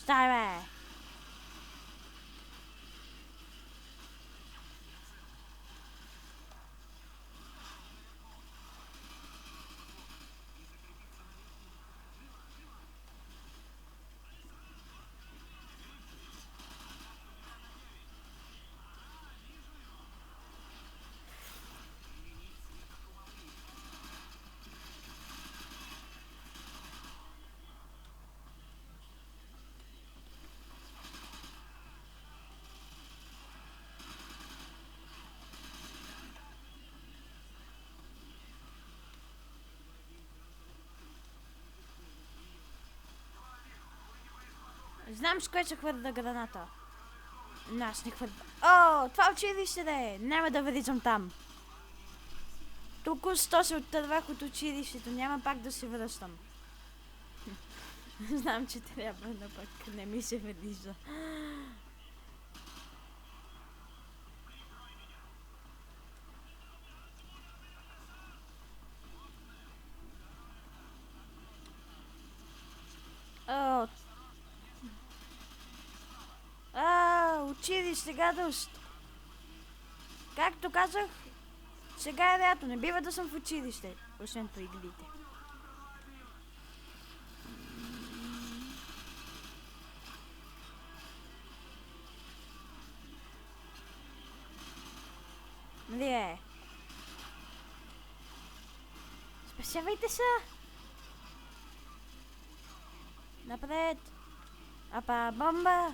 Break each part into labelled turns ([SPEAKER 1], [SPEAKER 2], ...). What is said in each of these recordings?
[SPEAKER 1] Стай, бе! Знам с кое ще хвърля граната. Не, аз не хвърля. О, това училище да е! Няма да влизам там. Току-що се отървах от училището, няма пак да се връщам. Знам, че трябва, но пък не ми се вижда. Училище, гадост. Както казах, сега е лято, не бива да съм в училище, освен по игрите. Нали е? Спасявайте се! Напред! Апа, бомба!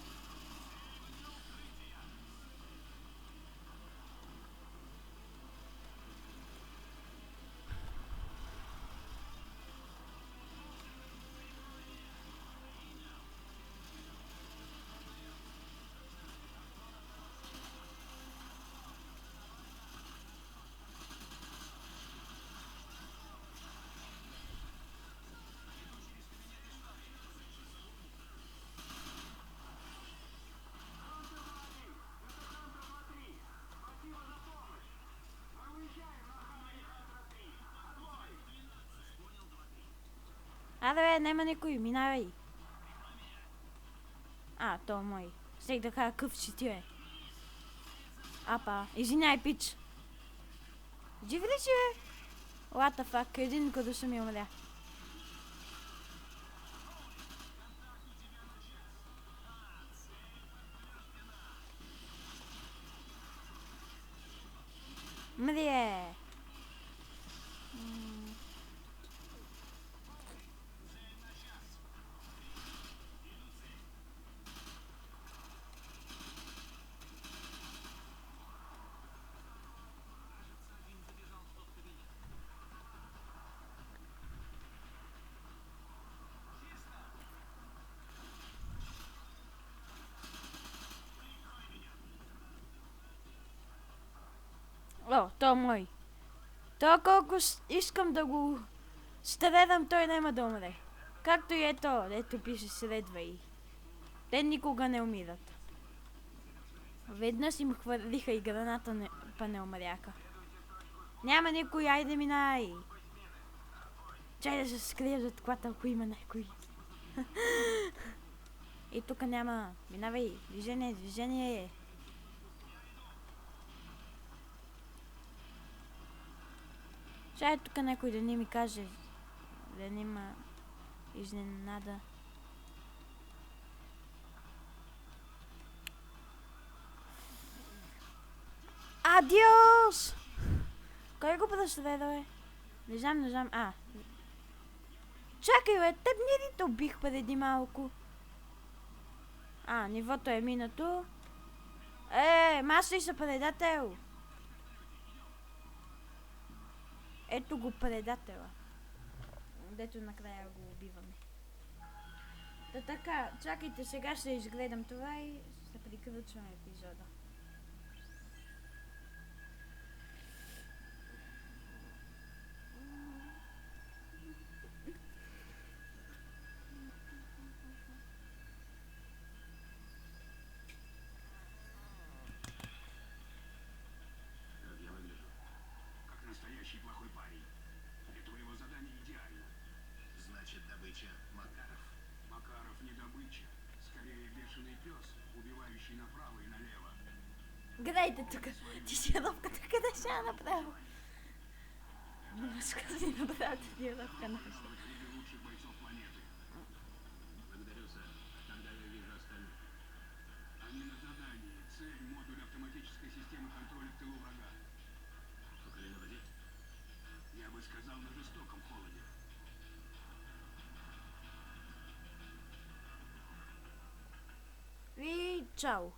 [SPEAKER 1] Абе, няма никой, минавай. То е мой. Стех да кажа къв си ти е. Апа, извиняй, пич. Жив ли си, бе? What the fuck, един като съм ми умря. Мрие. О, то е мой. То колко искам да го стрелям, той няма да умре. Както и ето, ето пише следвай. Те никога не умират. Веднъж им хвърлиха и граната, па не умряха. Няма никой, айде минай. Чай да се скрия зад колата, ако има някой. И тук няма. Минавай. Движение, движение. Чай тук някой да не ми каже. Да не има изненада. Адиос! Кой го представя, бе? Не знам. Чакай, бе, теб не ли те убих преди малко? Нивото е минато. Масой са предател. Ето го предателя. Дето накрая го убиваме. Та така, чакайте, сега ще изгледам това и ще приключваме епизода. Гледайте тук, тишиновката къде ще я направя? Разкази направо тишиновка наша.
[SPEAKER 2] Благодарю, сэр. Тогда я вижу остальных. Они на задании. Цель — модуль автоматической системы контроля в тылу врага. Только ли на воде? Я бы сказал, на жестоком холоде.
[SPEAKER 1] И чао.